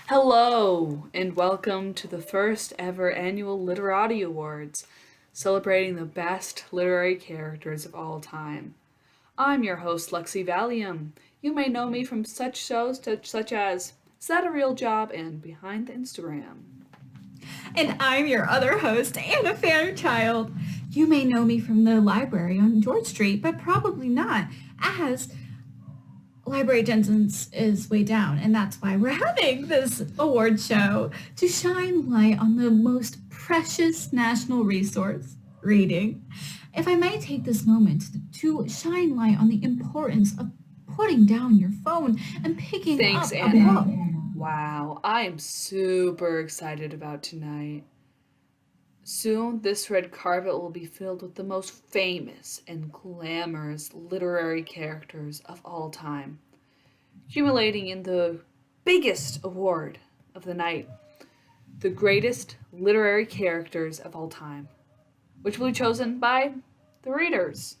Hello, and welcome to the first ever annual Literati Awards, celebrating the best literary characters of all time. I'm your host, Lexi Valium. You may know me from such shows such as Is That a Real Job and Behind the Instagram. And I'm your other host, Anna Fairchild. You may know me from the library on George Street, but probably not, as library attendance is way down, and that's why we're having this award show to shine light on the most precious national resource, reading. If I may take this moment to shine light on the importance of putting down your phone and picking Thanks, up a Anna. book. Wow, I am super excited about tonight. Soon, this red carpet will be filled with the most famous and glamorous literary characters of all time, accumulating in the biggest award of the night, the greatest literary characters of all time, which will be chosen by the readers.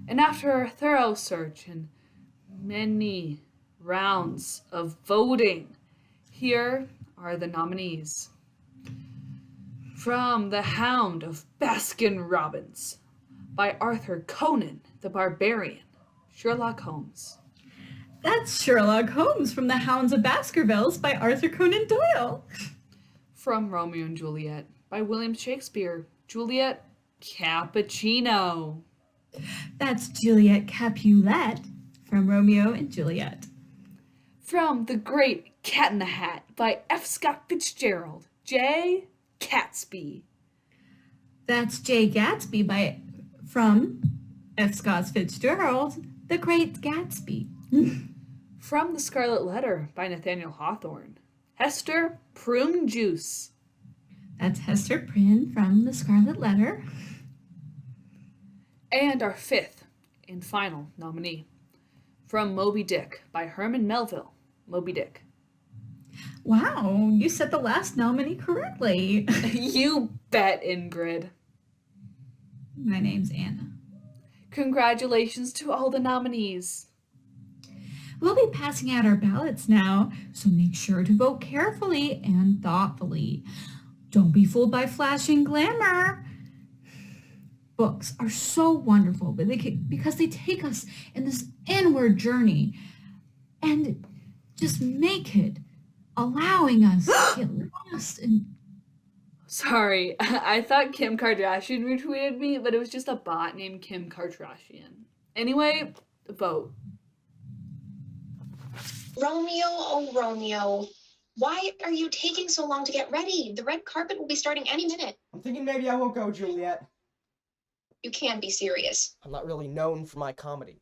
And after a thorough search and many rounds of voting, here are the nominees. From The Hound of Baskin Robbins by Arthur Conan the Barbarian, Sherlock Holmes. That's Sherlock Holmes from The Hounds of Baskervilles by Arthur Conan Doyle. From Romeo and Juliet by William Shakespeare, Juliet Cappuccino. That's Juliet Capulet from Romeo and Juliet. From The Great Cat in the Hat by F. Scott Fitzgerald, J. Gatsby. That's J. Gatsby from F. Scott Fitzgerald, The Great Gatsby. From The Scarlet Letter by Nathaniel Hawthorne, Hester Prune Juice. That's Hester Prynne from The Scarlet Letter. And our fifth and final nominee, from Moby Dick by Herman Melville, Moby Dick. Wow, you said the last nominee correctly. You bet, Ingrid. My name's Anna. Congratulations to all the nominees. We'll be passing out our ballots now, so make sure to vote carefully and thoughtfully. Don't be fooled by flashing glamour. Books are so wonderful because they take us in this inward journey and just make it, allowing us to get lost in. Sorry, I thought Kim Kardashian retweeted me, but it was just a bot named Kim Kardashian. Anyway, vote. Romeo, oh Romeo, why are you taking so long to get ready? The red carpet will be starting any minute. I'm thinking maybe I won't go, Juliet. You can't be serious. I'm not really known for my comedy.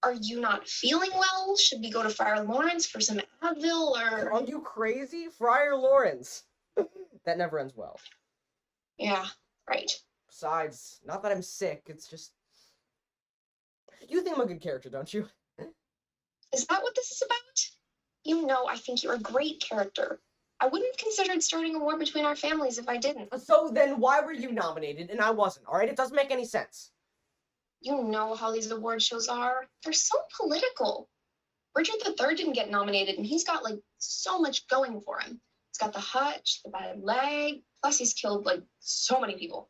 Are you not feeling well? Should we go to Friar Lawrence for some Advil or... Are you crazy? Friar Lawrence. That never ends well. Yeah, right. Besides, not that I'm sick, it's just... You think I'm a good character, don't you? Is that what this is about? You know I think you're a great character. I wouldn't have considered starting a war between our families if I didn't. So then why were you nominated and I wasn't, alright? It doesn't make any sense. You know how these award shows are. They're so political. Richard III didn't get nominated, and he's got, like, so much going for him. He's got the hutch, the bad leg, plus he's killed, like, so many people.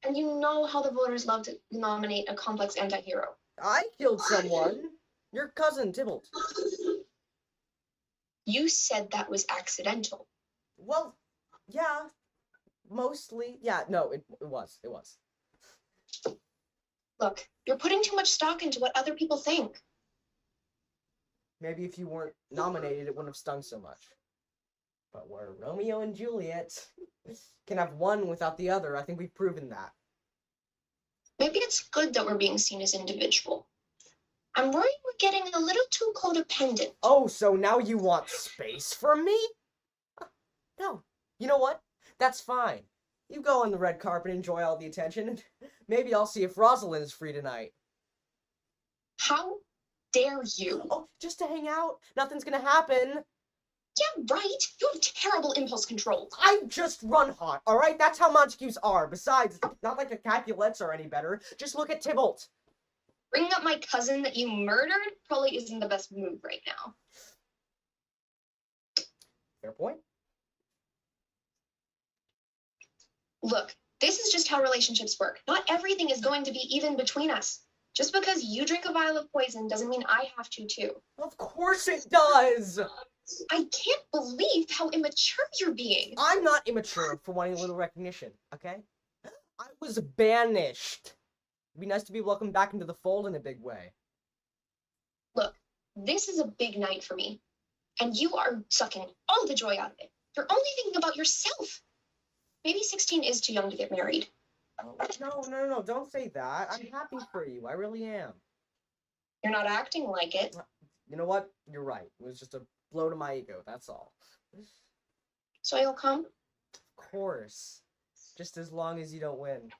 And you know how the voters love to nominate a complex anti-hero. I killed someone. Your cousin, Tybalt. You said that was accidental. Well, yeah. Mostly. Yeah, no, it was. It was. Look, you're putting too much stock into what other people think. Maybe if you weren't nominated, it wouldn't have stung so much. But where Romeo and Juliet can have one without the other, I think we've proven that. Maybe it's good that we're being seen as individual. I'm worried we're getting a little too codependent. Oh, so now you want space from me? No. You know what? That's fine. You go on the red carpet and enjoy all the attention, and maybe I'll see if Rosalind is free tonight. How dare you? Oh, just to hang out? Nothing's gonna happen. Yeah, right. You have terrible impulse control. I just run hot, alright? That's how Montagues are. Besides, not like the Capulets are any better. Just look at Tybalt. Bringing up my cousin that you murdered probably isn't the best move right now. Fair point? Look, this is just how relationships work. Not everything is going to be even between us. Just because you drink a vial of poison doesn't mean I have to too. Of course it does! I can't believe how immature you're being. I'm not immature for wanting a little recognition, okay? I was banished. It'd be nice to be welcomed back into the fold in a big way. Look, this is a big night for me. And you are sucking all the joy out of it. You're only thinking about yourself. Maybe 16 is too young to get married. Oh, no, don't say that. I'm happy for you. I really am. You're not acting like it. You know what? You're right. It was just a blow to my ego, that's all. So you'll come? Of course. Just as long as you don't win.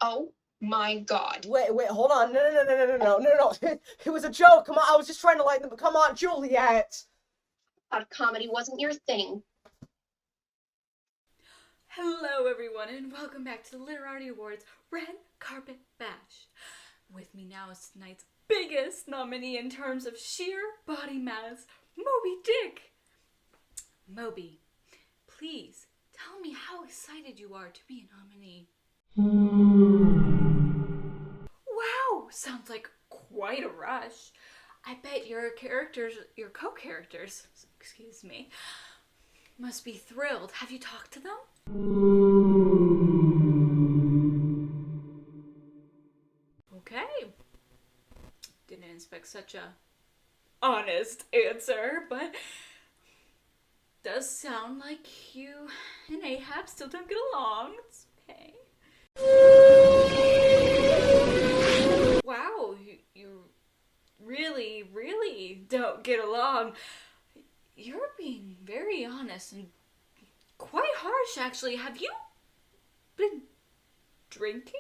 Oh my God. Wait, hold on. No. It was a joke. Come on, I was just trying to lighten them. Come on, Juliet. Thought comedy wasn't your thing. Hello, everyone, and welcome back to the Literati Awards Red Carpet Bash. With me now is tonight's biggest nominee in terms of sheer body mass, Moby Dick. Moby, please tell me how excited you are to be a nominee. Wow, sounds like quite a rush. I bet your co-characters, excuse me, must be thrilled. Have you talked to them? Okay. Didn't expect such a honest answer, but does sound like you and Ahab still don't get along. It's okay. Wow, you really don't get along. You're being very honest and quite harsh, actually. Have you been drinking?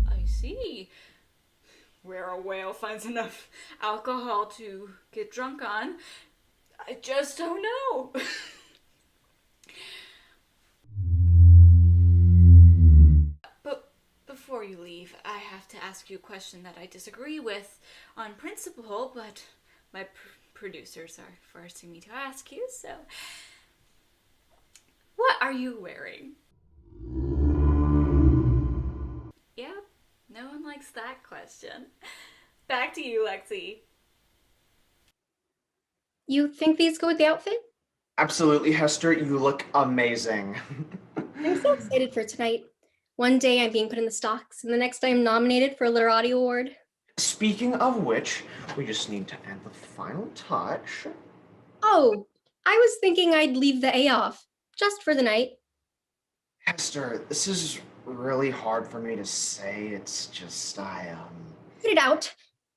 I see. Where a whale finds enough alcohol to get drunk on, I just don't know. But before you leave, I have to ask you a question that I disagree with on principle, but my producers are forcing me to ask you, so what are you wearing? Yep, no one likes that question. Back to you, Lexi. You think these go with the outfit? Absolutely, Hester. You look amazing. I'm so excited for tonight. One day I'm being put in the stocks, and the next day I'm nominated for a Literati Award. Speaking of which, we just need to add the final touch. Oh, I was thinking I'd leave the A off, just for the night. Hester, this is really hard for me to say. It's just, Put it out,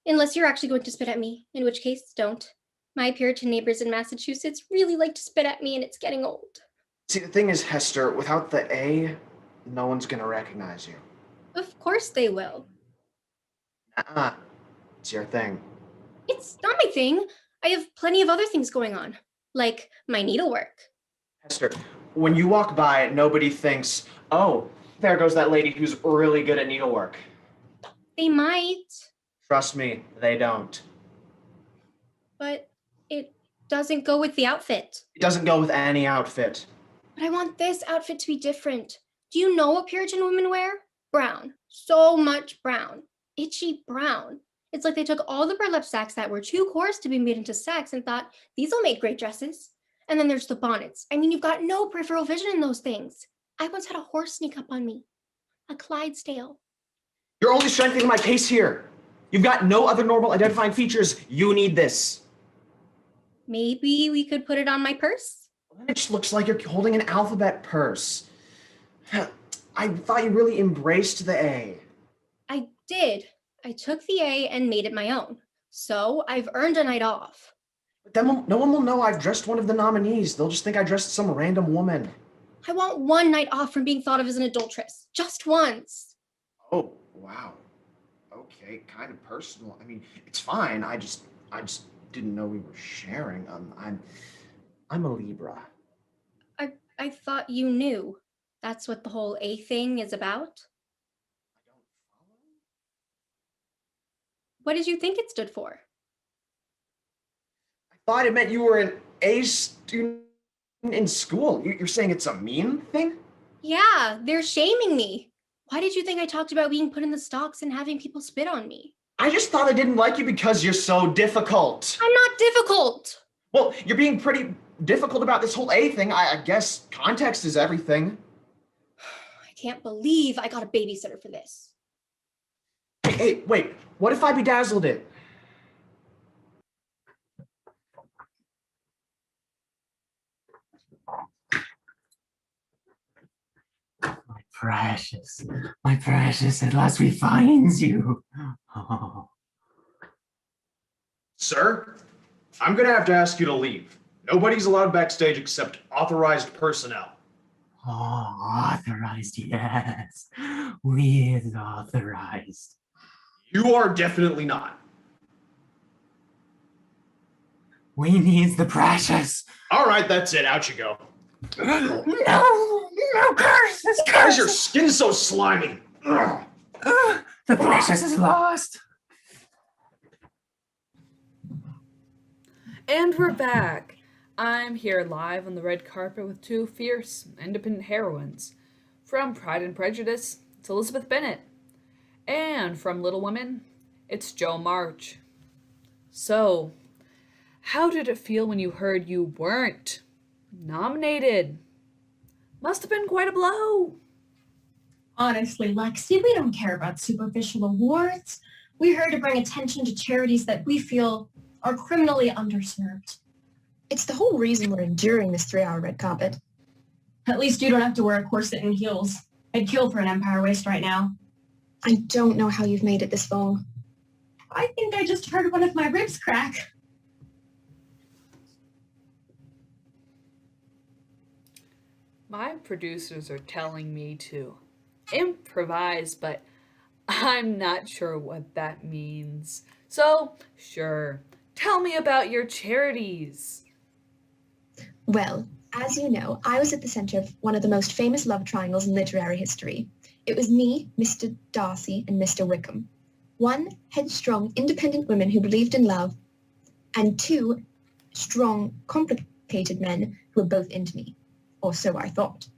unless you're actually going to spit at me, in which case, don't. My Puritan neighbors in Massachusetts really like to spit at me, and it's getting old. See, the thing is, Hester, without the A, no one's gonna recognize you. Of course they will. It's your thing. It's not my thing. I have plenty of other things going on, like my needlework. Hester, when you walk by, nobody thinks, oh, there goes that lady who's really good at needlework. They might, Trust me, they don't. but it doesn't go with the outfit. It doesn't go with any outfit. But I want this outfit to be different. Do you know what Puritan women wear? Brown. So much brown. Itchy brown. It's like they took all the burlap sacks that were too coarse to be made into sacks and thought, these will make great dresses. And then there's the bonnets. I mean, you've got no peripheral vision in those things. I once had a horse sneak up on me. A Clydesdale. You're only strengthening my case here. You've got no other normal identifying features. You need this. Maybe we could put it on my purse? It just looks like you're holding an alphabet purse. I thought you really embraced the A. I did. I took the A and made it my own. So I've earned a night off. But then no one will know I've dressed one of the nominees. They'll just think I dressed some random woman. I want one night off from being thought of as an adulteress. Just once. Oh, wow. Okay, kind of personal. I mean, it's fine. I just didn't know we were sharing. I'm a Libra. I thought you knew. That's what the whole A thing is about? I don't follow? What did you think it stood for? I thought it meant you were an A student in school. You're saying it's a mean thing? Yeah, they're shaming me. Why did you think I talked about being put in the stocks and having people spit on me? I just thought I didn't like you because you're so difficult. I'm not difficult. Well, you're being pretty difficult about this whole A thing. I guess context is everything. I can't believe I got a babysitter for this. Hey, wait. What if I bedazzled it? My precious, at last we find you. Oh. Sir, I'm gonna have to ask you to leave. Nobody's allowed backstage except authorized personnel. Oh, authorized, yes. With authorized. You are definitely not. We need the precious. All right, that's it. Out you go. No, curse, this Why is curse. your skin so slimy? Ugh. The precious is lost. And we're back. I'm here live on the red carpet with two fierce, independent heroines. From Pride and Prejudice, it's Elizabeth Bennet. And from Little Women, it's Jo March. So, how did it feel when you heard you weren't nominated? Must have been quite a blow. Honestly, Lexi, we don't care about superficial awards. We're here to bring attention to charities that we feel are criminally underserved. It's the whole reason we're enduring this 3-hour red carpet. At least you don't have to wear a corset and heels. I'd kill for an Empire waist right now. I don't know how you've made it this long. I think I just heard one of my ribs crack. My producers are telling me to improvise, but I'm not sure what that means. So, sure, tell me about your charities. Well, as you know, I was at the center of one of the most famous love triangles in literary history. It was me, Mr. Darcy, and Mr. Wickham. One, headstrong, independent women who believed in love, and two, strong, complicated men who were both into me. Or so I thought.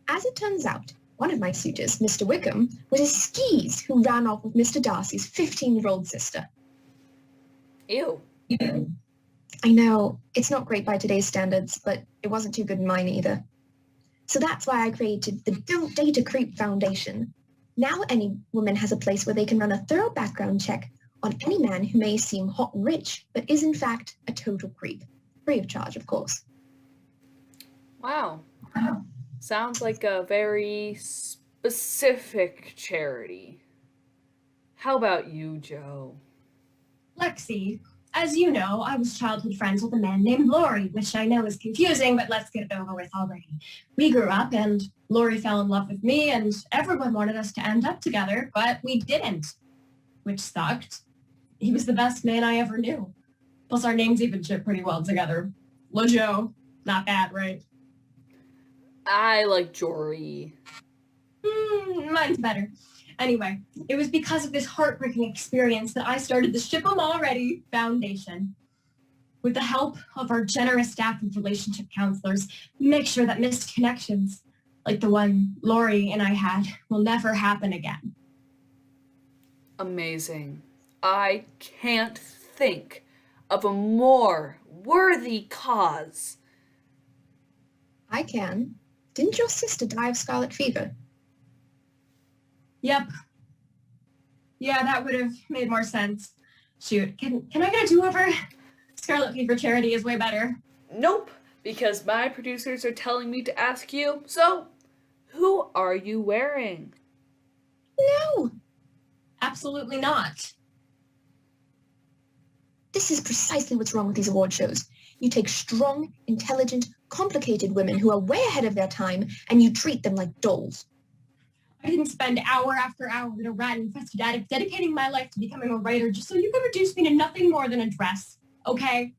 As it turns out, one of my suitors, Mr. Wickham, was a skis who ran off with Mr. Darcy's 15-year-old sister. Ew. I know, it's not great by today's standards, but it wasn't too good in mine either. So that's why I created the Don't Date a Creep Foundation. Now any woman has a place where they can run a thorough background check on any man who may seem hot and rich, but is in fact a total creep. Free of charge, of course. Wow. Sounds like a very specific charity. How about you, Joe? Lexi, as you know, I was childhood friends with a man named Lori, which I know is confusing, but let's get it over with already. We grew up and Lori fell in love with me and everyone wanted us to end up together, but we didn't, which sucked. He was the best man I ever knew. Plus our names even fit pretty well together. LeJoe, not bad, right? I like Jory. Mine's better. Anyway, it was because of this heartbreaking experience that I started the Ship 'em Already Foundation. With the help of our generous staff of relationship counselors, we make sure that missed connections, like the one Lori and I had, will never happen again. Amazing. I can't think of a more worthy cause. I can. Didn't your sister die of scarlet fever? Yep. Yeah, that would have made more sense. Shoot, can I get a do-over? Scarlet Fever charity is way better. Nope, because my producers are telling me to ask you, so who are you wearing? No! Absolutely not. This is precisely what's wrong with these award shows. You take strong, intelligent, complicated women who are way ahead of their time and you treat them like dolls. I didn't spend hour after hour in a rat-infested attic dedicating my life to becoming a writer just so you could reduce me to nothing more than a dress, okay?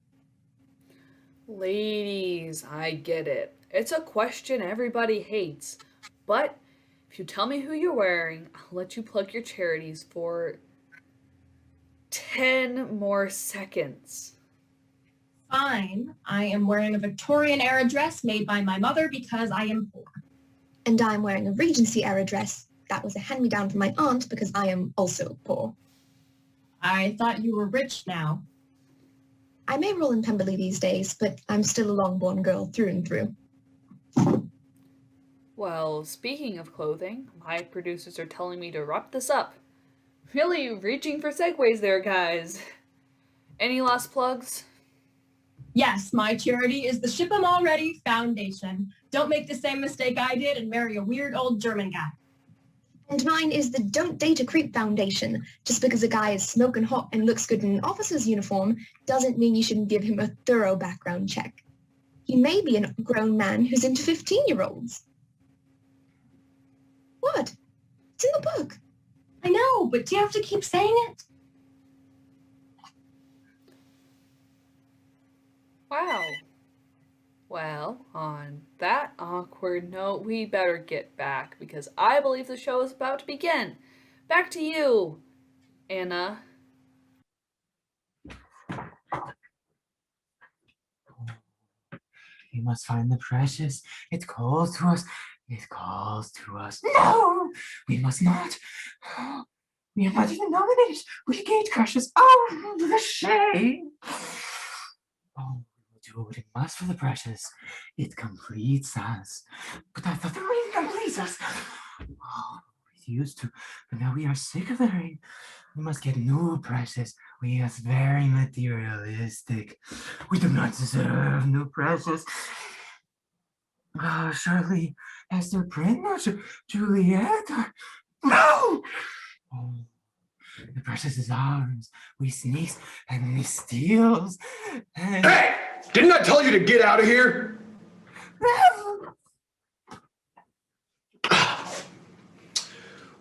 Ladies, I get it. It's a question everybody hates. But if you tell me who you're wearing, I'll let you plug your charities for 10 more seconds. Fine. I am wearing a Victorian-era dress made by my mother because I am poor. And I'm wearing a Regency-era dress. That was a hand-me-down from my aunt because I am also poor. I thought you were rich now. I may roll in Pemberley these days, but I'm still a long-born girl through and through. Well, speaking of clothing, my producers are telling me to wrap this up. Really reaching for segues there, guys. Any last plugs? Yes, my charity is the Ship 'em Already Foundation. Don't make the same mistake I did and marry a weird old German guy. And mine is the Don't Date a Creep Foundation. Just because a guy is smoking hot and looks good in an officer's uniform doesn't mean you shouldn't give him a thorough background check. He may be a grown man who's into 15-year-olds. What? It's in the book. I know, but do you have to keep saying it? Wow. Well, on that awkward note, we better get back because I believe the show is about to begin. Back to you, Anna. We must find the precious. It calls to us. It calls to us. No! We must not. We are not even nominated. We gate crushes. Oh, the shame. Oh, we will do what we must for the precious. It completes us. But I thought the ring completes us. Oh, we used to, but now we are sick of the ring. We must get new precious. We are very materialistic. We do not deserve new precious. Oh, surely Esther Prynne or Juliet? No! Oh, the precious is ours. We sneaks and we steals. And... Hey! Didn't I tell you to get out of here?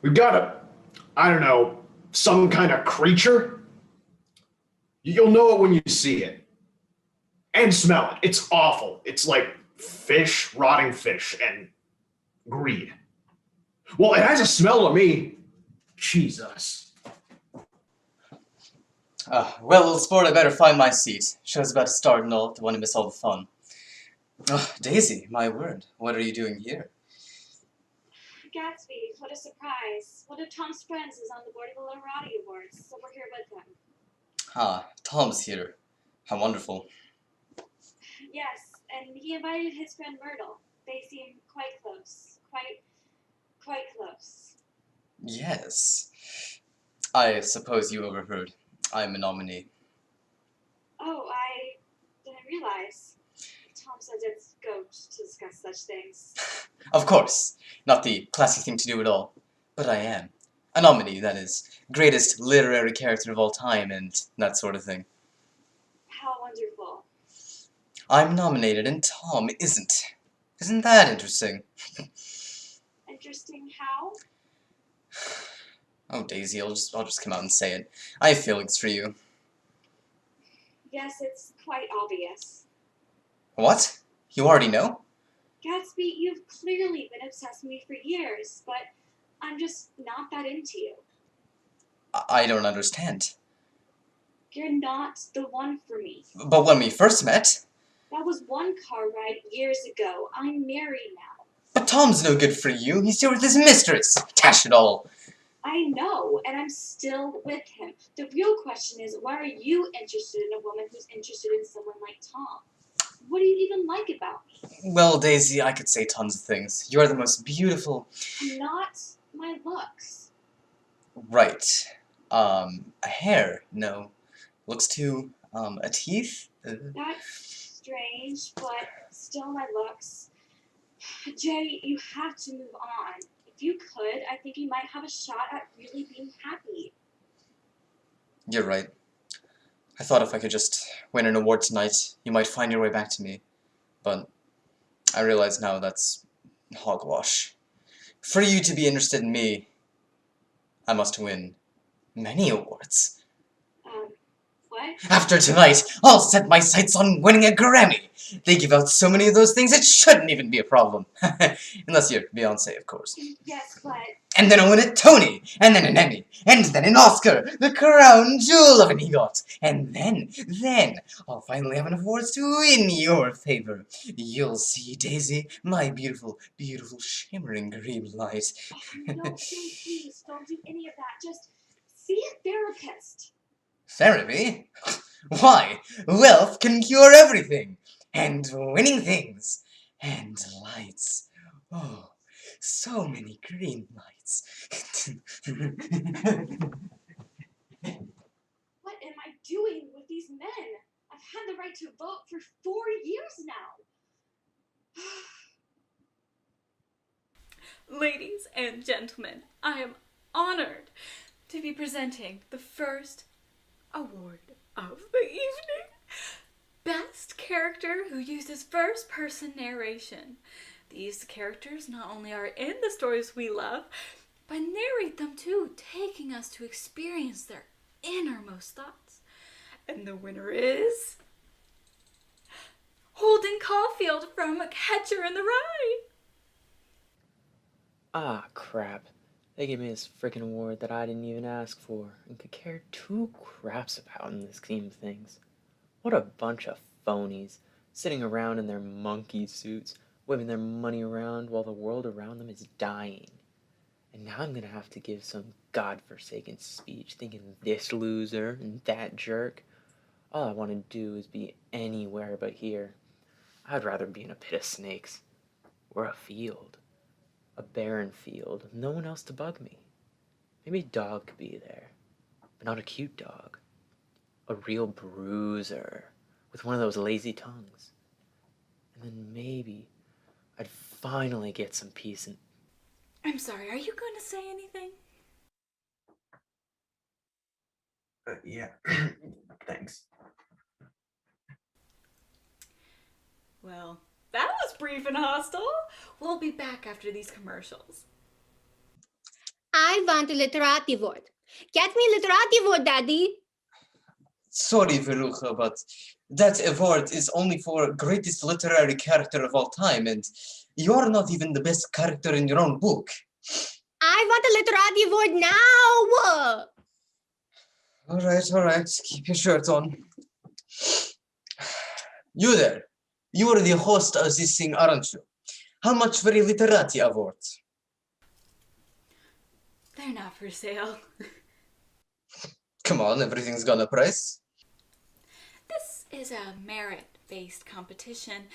We've got I don't know, some kind of creature. You'll know it when you see it. And smell it. It's awful. It's like fish, rotting fish, and greed. Well, it has a smell to me. Jesus. Well, little sport, I better find my seat. Show's about to start and I'll want to miss all the fun. Oh, Daisy, my word, what are you doing here? Gatsby, what a surprise. One of Tom's friends is on the board of the Literati Awards, so we're here with him. Ah, Tom's here. How wonderful. Yes, and he invited his friend Myrtle. They seem quite close. Quite close. Yes. I suppose you overheard. I'm a nominee. Oh, I didn't realize. Tom says it's gauche to discuss such things. Of course. Not the classic thing to do at all. But I am. A nominee, that is. Greatest literary character of all time and that sort of thing. How wonderful. I'm nominated and Tom isn't. Isn't that interesting? Interesting how? Oh, Daisy, I'll just come out and say it. I have feelings for you. Yes, it's quite obvious. What? You already know? Gatsby, you've clearly been obsessed with me for years, but I'm just not that into you. I don't understand. You're not the one for me. But when we first met... That was one car ride years ago. I'm married now. But Tom's no good for you. He's here with his mistress. Dash it all. I know, and I'm still with him. The real question is, why are you interested in a woman who's interested in someone like Tom? What do you even like about me? Well, Daisy, I could say tons of things. You're the most beautiful... Not my looks. Right. A hair, no. Looks too, a teeth? That's strange, but still my looks. Jay, you have to move on. If you could, I think you might have a shot at really being happy. You're right. I thought if I could just win an award tonight, you might find your way back to me. But I realize now that's hogwash. For you to be interested in me, I must win many awards. What? After tonight, I'll set my sights on winning a Grammy. They give out so many of those things, it shouldn't even be a problem. Unless you're Beyonce, of course. Yes, but... And then I'll win a Tony, and then an Emmy, and then an Oscar, the crown jewel of an EGOT. And then, I'll finally have enough awards to win your favor. You'll see, Daisy, my beautiful, beautiful shimmering green light. No, Jay, please, don't do any of that. Just see a therapist. Therapy? Why? Wealth can cure everything. And winning things. And lights. Oh, so many green lights. What am I doing with these men? I've had the right to vote for 4 years now. Ladies and gentlemen, I am honored to be presenting the first award of the evening. Best character who uses first-person narration. These characters not only are in the stories we love, but narrate them too, taking us to experience their innermost thoughts. And the winner is... Holden Caulfield from Catcher in the Rye. Ah, crap. They gave me this freaking award that I didn't even ask for and could care two craps about in the scheme of things. What a bunch of phonies, sitting around in their monkey suits, waving their money around while the world around them is dying. And now I'm gonna have to give some godforsaken speech thinking this loser and that jerk. All I want to do is be anywhere but here. I'd rather be in a pit of snakes. Or a field. A barren field with no one else to bug me. Maybe a dog could be there, but not a cute dog. A real bruiser with one of those lazy tongues. And then maybe I'd finally get some peace and... I'm sorry, are you going to say anything? Yeah. Thanks. Well, that was brief and hostile. We'll be back after these commercials. I want a Literati award. Get me a Literati award, Daddy. Sorry, Veruca, but that award is only for greatest literary character of all time, and you're not even the best character in your own book. I want a Literati award now. All right, keep your shirt on. You there, you are the host of this thing, aren't you? How much for a Literati award? They're not for sale. Come on, everything's got a price. This is a merit-based competition,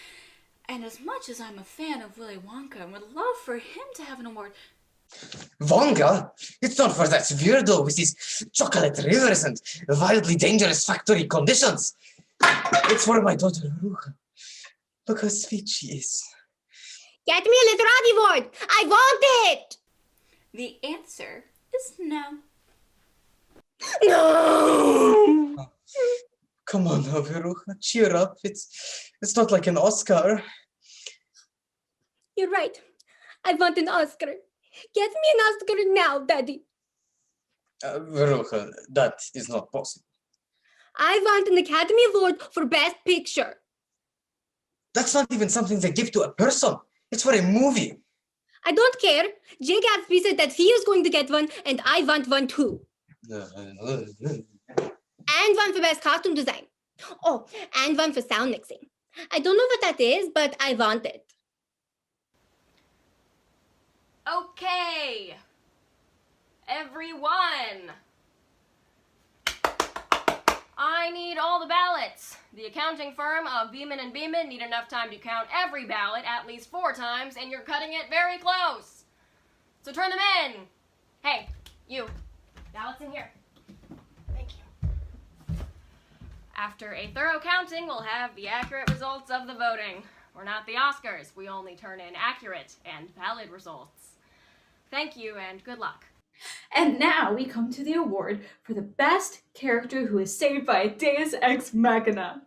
and as much as I'm a fan of Willy Wonka and would love for him to have an award... Wonka? It's not for that weirdo with his chocolate rivers and wildly dangerous factory conditions. It's for my daughter, Veruca. Look how sweet she is. Get me a Literati award. I want it. The answer is no. No. Come on now, Veruca, cheer up. It's not like an Oscar. You're right. I want an Oscar. Get me an Oscar now, Daddy. Veruca, that is not possible. I want an Academy Award for Best Picture. That's not even something they give to a person. It's for a movie. I don't care. Jay Gatsby said that he is going to get one, and I want one too. And one for Best Costume Design. Oh, and one for sound mixing. I don't know what that is, but I want it. Okay, everyone, I need all the ballots. The accounting firm of Beeman and Beeman need enough time to count every ballot at least 4 times, and you're cutting it very close. So turn them in. Hey, you, ballots in here. Thank you. After a thorough counting, we'll have the accurate results of the voting. We're not the Oscars. We only turn in accurate and valid results. Thank you and good luck. And now we come to the award for the best character who is saved by a Deus Ex Machina.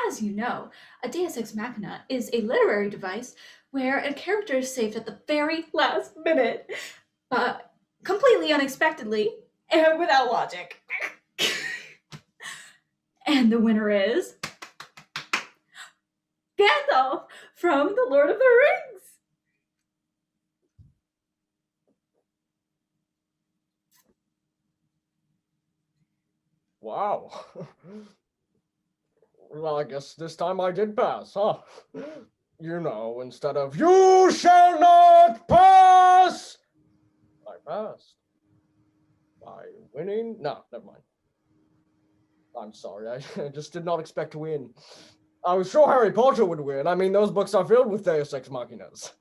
As you know, a Deus Ex Machina is a literary device where a character is saved at the very last minute, completely unexpectedly and without logic. And the winner is Gandalf from The Lord of the Rings. Wow. Well, I guess this time I did pass, huh? You know, instead of "You shall not pass," I passed. By winning? No, never mind. I'm sorry, I just did not expect to win. I was sure Harry Potter would win. I mean, those books are filled with Deus Ex Machinas.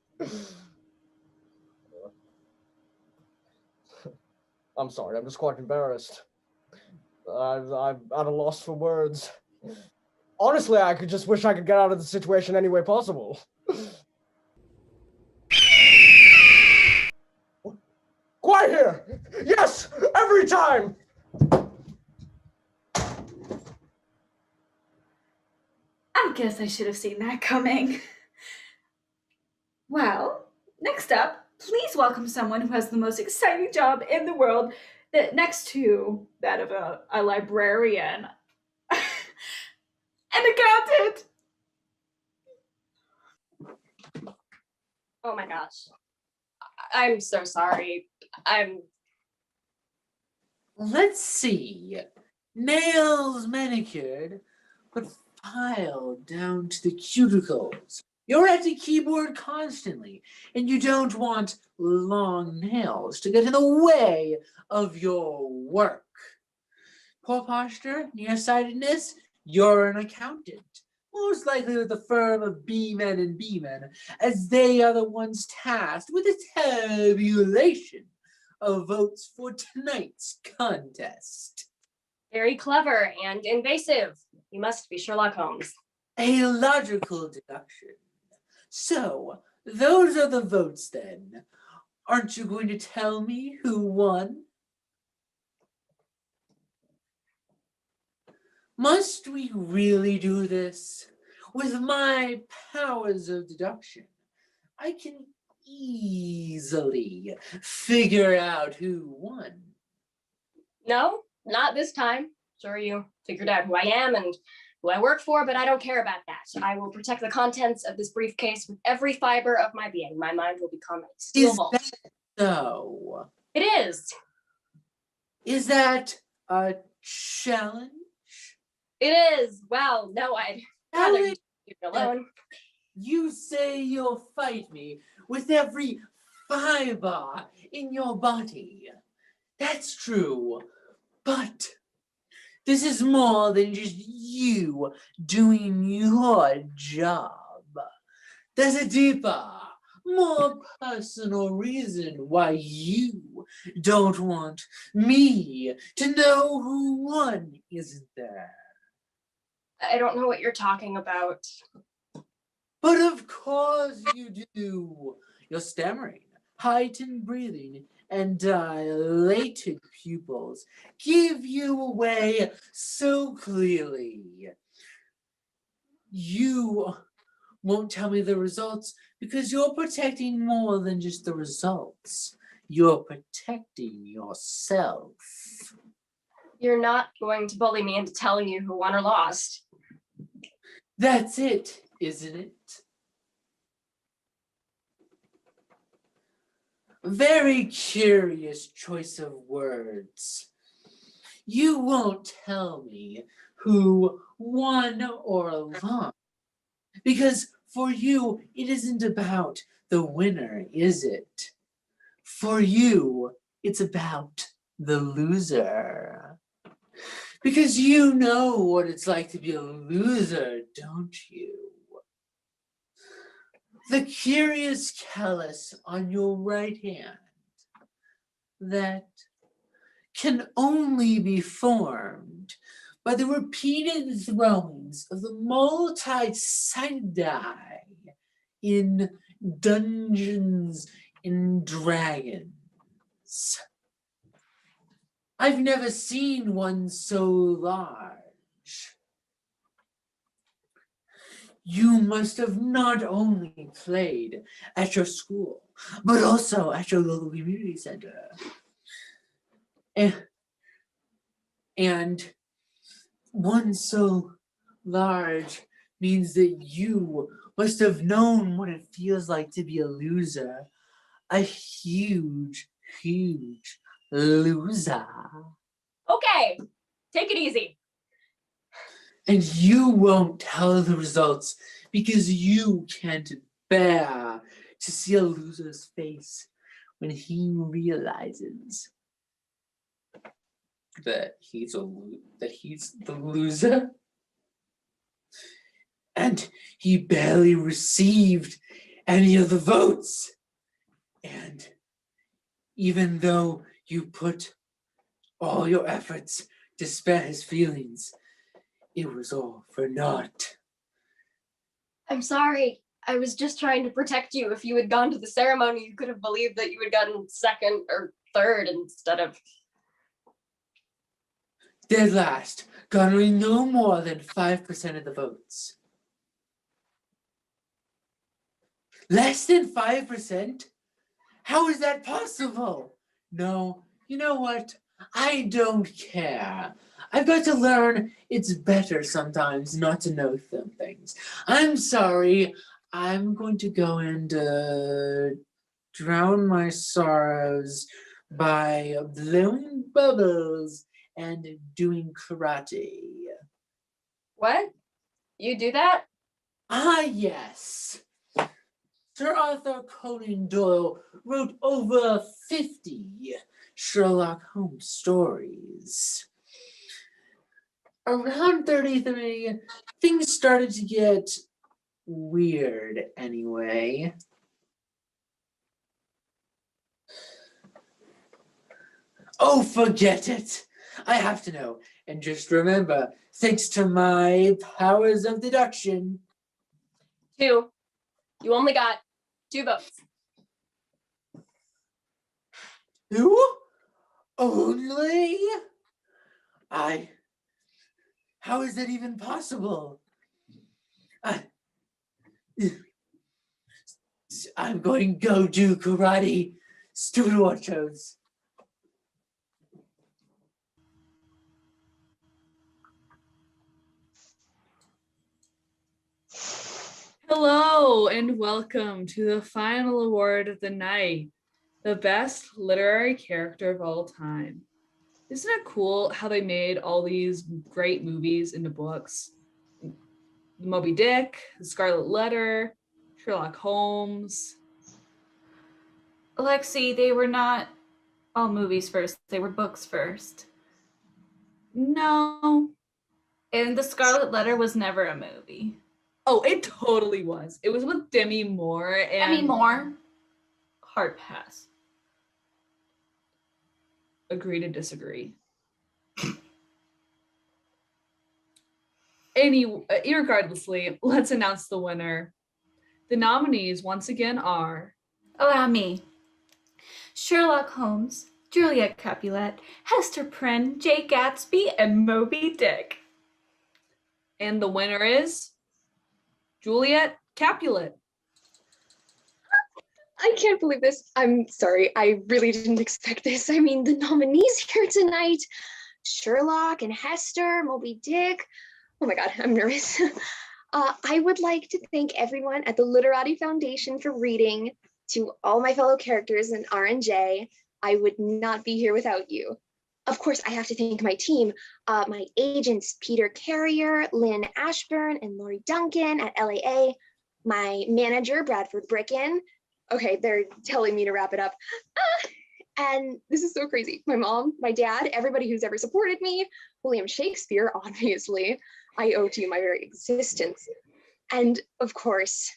I'm sorry, I'm just quite embarrassed. I'm at a loss for words. Honestly, I could just wish I could get out of the situation any way possible. Quiet here! Yes! Every time! I guess I should have seen that coming. Well, next up, please welcome someone who has the most exciting job in the world, that next to that of a librarian. An accountant! Oh my gosh. I'm so sorry. Let's see. Nails manicured, but filed down to the cuticles. You're at the keyboard constantly, and you don't want long nails to get in the way of your work. Poor posture, nearsightedness, you're an accountant. Most likely with the firm of B-Men and B-Men, as they are the ones tasked with the tabulation of votes for tonight's contest. Very clever and invasive. You must be Sherlock Holmes. A logical deduction. So, those are the votes then. Aren't you going to tell me who won? Must we really do this? With my powers of deduction, I can easily figure out who won. No, not this time. Sure, you figured out who I am and who I work for, but I don't care about that. I will protect the contents of this briefcase with every fiber of my being. My mind will become a steel vault. Is that so? It is. Is that a challenge? It is. Well, no, I'd rather you leave me alone. You say you'll fight me with every fiber in your body. That's true. But this is more than just you doing your job. There's a deeper, more personal reason why you don't want me to know who won, isn't there? I don't know what you're talking about. But of course you do. You're stammering, heightened breathing, and dilated pupils give you away so clearly. You won't tell me the results because you're protecting more than just the results. You're protecting yourself. You're not going to bully me into telling you who won or lost. That's it, isn't it? Very curious choice of words. You won't tell me who won or lost, because for you, it isn't about the winner, is it? For you, it's about the loser. Because you know what it's like to be a loser, don't you? The curious callus on your right hand that can only be formed by the repeated throwings of the multi-sided die in Dungeons and Dragons. I've never seen one so large. You must have not only played at your school, but also at your local community center. And one so large means that you must have known what it feels like to be a loser. A huge, huge loser. Okay, take it easy. And you won't tell the results because you can't bear to see a loser's face when he realizes that he's the loser. And he barely received any of the votes. And even though you put all your efforts to spare his feelings, it was all for naught. I'm sorry. I was just trying to protect you. If you had gone to the ceremony, you could have believed that you had gotten second or third instead of. Dead last, garnering no more than 5% of the votes. Less than 5%? How is that possible? No, you know what? I don't care. I've got to learn it's better sometimes not to know some things. I'm sorry. I'm going to go and drown my sorrows by blowing bubbles and doing karate. What? You do that? Ah, yes. Sir Arthur Conan Doyle wrote over 50 Sherlock Holmes stories. Around 33, things started to get weird anyway. Oh, forget it. I have to know. And just remember, thanks to my powers of deduction. 2. You only got 2 votes. 2? Only? How is that even possible? I'm going to go do karate. Stupid watch shows. Hello and welcome to the final award of the night, the best literary character of all time. Isn't it cool how they made all these great movies into books? Moby Dick, The Scarlet Letter, Sherlock Holmes. Alexi, they were not all movies first. They were books first. No. And The Scarlet Letter was never a movie. Oh, it totally was. It was with Demi Moore and Demi Moore? Hard pass. Agree to disagree. Irregardlessly, let's announce the winner. The nominees once again are... Allow me. Sherlock Holmes, Juliet Capulet, Hester Prynne, Jay Gatsby, and Moby Dick. And the winner is Juliet Capulet. I can't believe this. I'm sorry. I really didn't expect this. I mean, the nominees here tonight, Sherlock and Hester, Moby Dick. Oh my God, I'm nervous. I would like to thank everyone at the Literati Foundation for reading. To all my fellow characters in R&J, I would not be here without you. Of course, I have to thank my team, my agents, Peter Carrier, Lynn Ashburn, and Lori Duncan at LAA, my manager, Bradford Bricken. Okay, they're telling me to wrap it up. And this is so crazy. My mom, my dad, everybody who's ever supported me, William Shakespeare, obviously. I owe to you my very existence. And of course,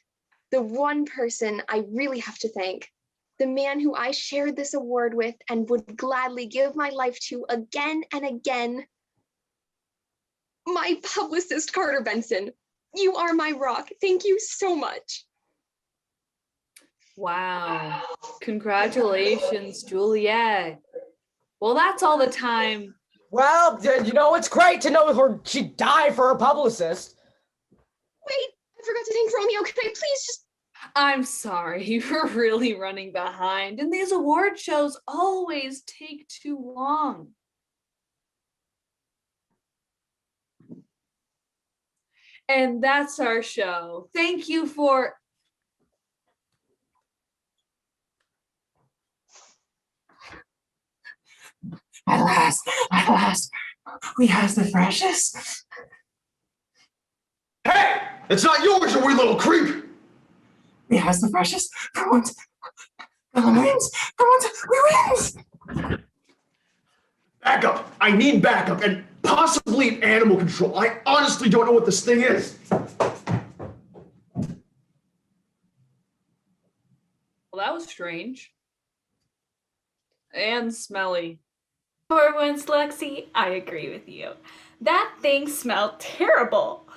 the one person I really have to thank, the man who I shared this award with and would gladly give my life to again and again, my publicist, Carter Benson. You are my rock. Thank you so much. Wow. Congratulations, Juliet. Well, that's all the time. Well, you know, it's great to know she'd die for her publicist. Wait, I forgot to thank Romeo. Could I please just... I'm sorry, we're really running behind, and these award shows always take too long. And that's our show. Thank you for... At last, we have the freshest. Hey! It's not yours, you wee little creep! We have the freshest. For once, wins. For once, we wins. Backup! I need backup and possibly animal control. I honestly don't know what this thing is. Well, that was strange. And smelly. For once, Lexi, I agree with you. That thing smelled terrible.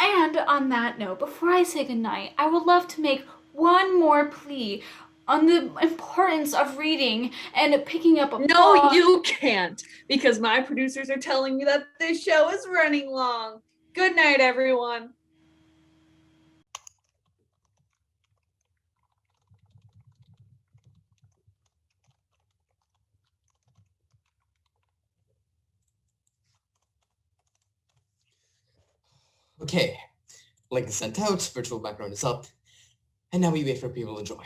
And on that note, before I say goodnight, I would love to make one more plea on the importance of reading and picking up a book. No, you can't, because my producers are telling me that this show is running long. Good night, everyone. Okay, link is sent out, virtual background is up, and now we wait for people to join.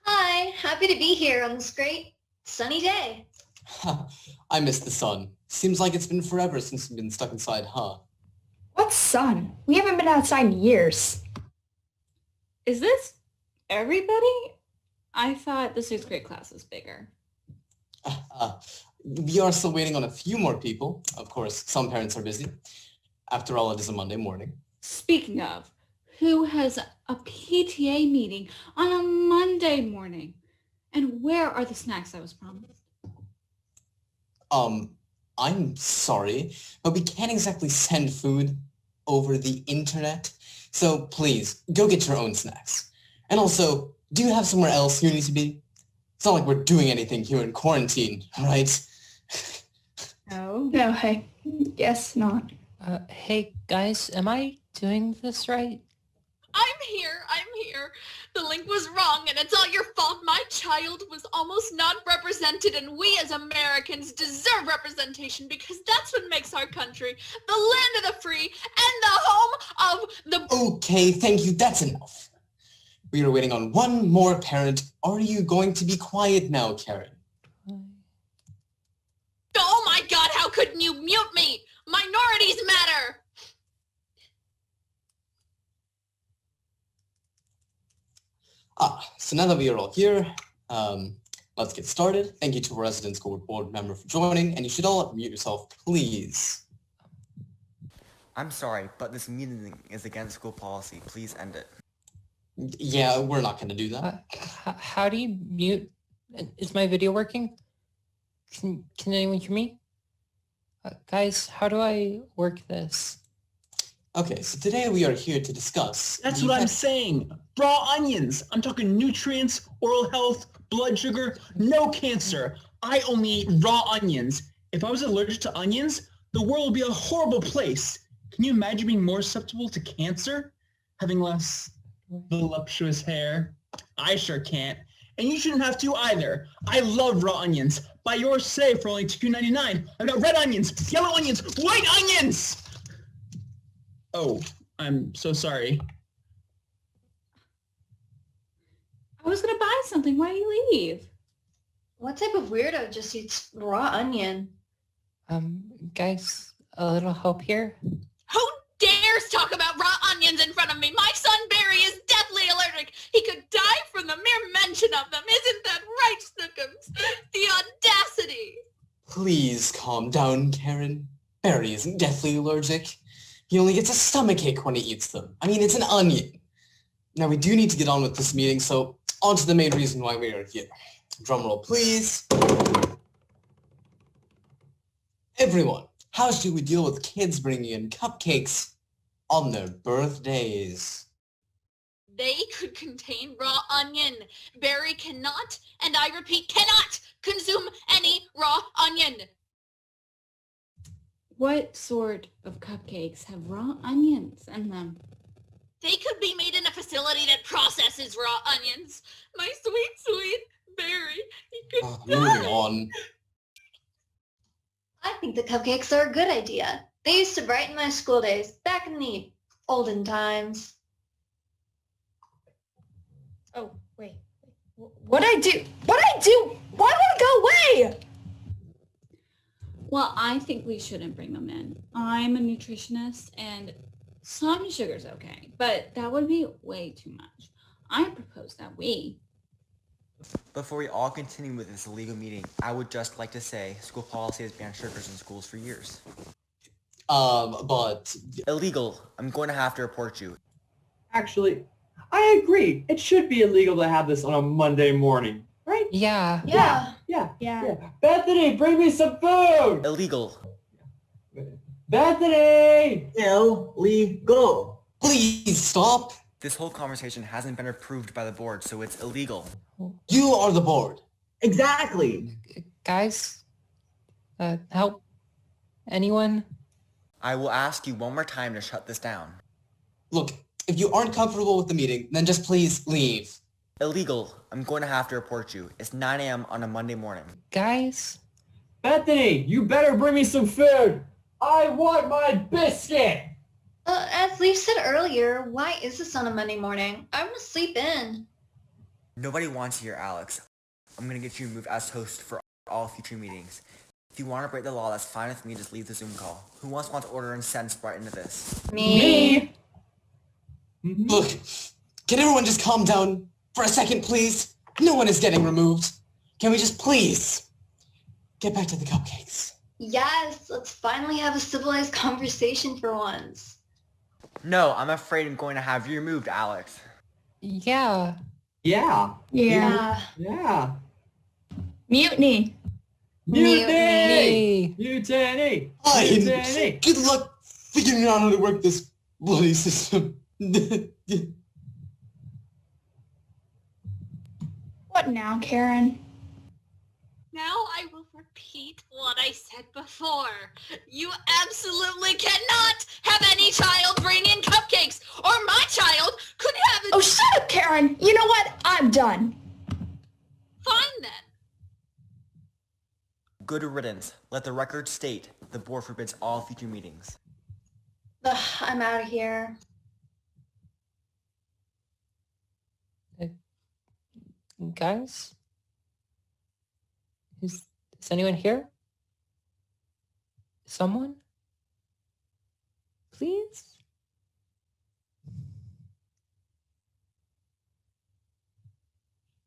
Hi, happy to be here on this great sunny day. I miss the sun. Seems like it's been forever since we've been stuck inside, huh? What sun? We haven't been outside in years. Is this everybody? I thought the sixth grade class was bigger. We are still waiting on a few more people. Of course, some parents are busy. After all, it is a Monday morning. Speaking of, who has a PTA meeting on a Monday morning? And where are the snacks I was promised? I'm sorry, but we can't exactly send food over the internet. So please, go get your own snacks. And also, do you have somewhere else you need to be? It's not like we're doing anything here in quarantine, right? No. No, I guess not. Hey guys, am I doing this right? I'm here. The link was wrong and it's all your fault. My child was almost not represented and we as Americans deserve representation because that's what makes our country the land of the free and the home of the... Okay, thank you. That's enough. We are waiting on one more parent. Are you going to be quiet now, Karen? Oh my God, how couldn't you mute me? Minorities matter. So now that we are all here, let's get started. Thank you to our resident school board member for joining, and you should all mute yourself, please. I'm sorry, but this meeting is against school policy. Please end it. Yeah, we're not going to do that. How do you mute? Is my video working? Can anyone hear me? Guys, how do I work this? Okay, so today we are here to discuss... That's what I'm saying. Raw onions. I'm talking nutrients, oral health, blood sugar, no cancer. I only eat raw onions. If I was allergic to onions, the world would be a horrible place. Can you imagine being more susceptible to cancer? Having less voluptuous hair? I sure can't. And you shouldn't have to either. I love raw onions. Buy yours today for only $2.99. I've got red onions, yellow onions, white onions! Oh, I'm so sorry. I was gonna buy something. Why do you leave? What type of weirdo just eats raw onion? Guys, a little help here? Who dares talk about raw onions in front of me? My son Barry is deathly allergic. He could die from the mere mention of them. Isn't that right, Snookums? The audacity. Please calm down, Karen. Barry isn't deathly allergic. He only gets a stomachache when he eats them. I mean, it's an onion. Now, we do need to get on with this meeting, so on to the main reason why we are here. Drumroll, please. Everyone, how should we deal with kids bringing in cupcakes on their birthdays? They could contain raw onion. Barry cannot, and I repeat, cannot consume any raw onion. What sort of cupcakes have raw onions in them? They could be made in a facility that processes raw onions. My sweet, sweet Barry, he could die. Moving on. I think the cupcakes are a good idea. They used to brighten my school days back in the olden times. Oh, wait. What'd I do? What'd I do? Why would it go away? Well, I think we shouldn't bring them in. I'm a nutritionist and some sugar's okay, but that would be way too much. I propose that we... Before we all continue with this illegal meeting, I would just like to say school policy has banned sugars in schools for years. But... Illegal. I'm going to have to report you. Actually, I agree. It should be illegal to have this on a Monday morning, right? Yeah. Yeah. Bethany, bring me some food! Illegal. Bethany! Illegal. Please stop. This whole conversation hasn't been approved by the board, so it's illegal. You are the board. Exactly. Guys, help. Anyone? I will ask you one more time to shut this down. Look, if you aren't comfortable with the meeting, then just please leave. Illegal. I'm going to have to report you. It's 9 a.m. on a Monday morning. Guys? Bethany, you better bring me some food. I want my biscuit. As Leaf said earlier, why is this on a Monday morning? I want to sleep in. Nobody wants you here, Alex. I'm going to get you moved as host for all future meetings. If you want to break the law, that's fine with me. Just leave the Zoom call. Who else wants order and send right into this? Me. Look, can everyone just calm down for a second, please? No one is getting removed. Can we just please get back to the cupcakes? Yes, let's finally have a civilized conversation for once. No, I'm afraid I'm going to have you removed, Alex. Yeah. Yeah. Mutiny. Mutiny! Mutiny! Fine. Good luck figuring out how to work this bloody system. What now, Karen? Now I will repeat what I said before. You absolutely cannot have any child bring in cupcakes, or my child could have Oh, shut up, Karen! You know what? I'm done. Fine then. Good riddance. Let the record state the board forbids all future meetings. Ugh, I'm out of here. Guys? Is anyone here? Someone? Please?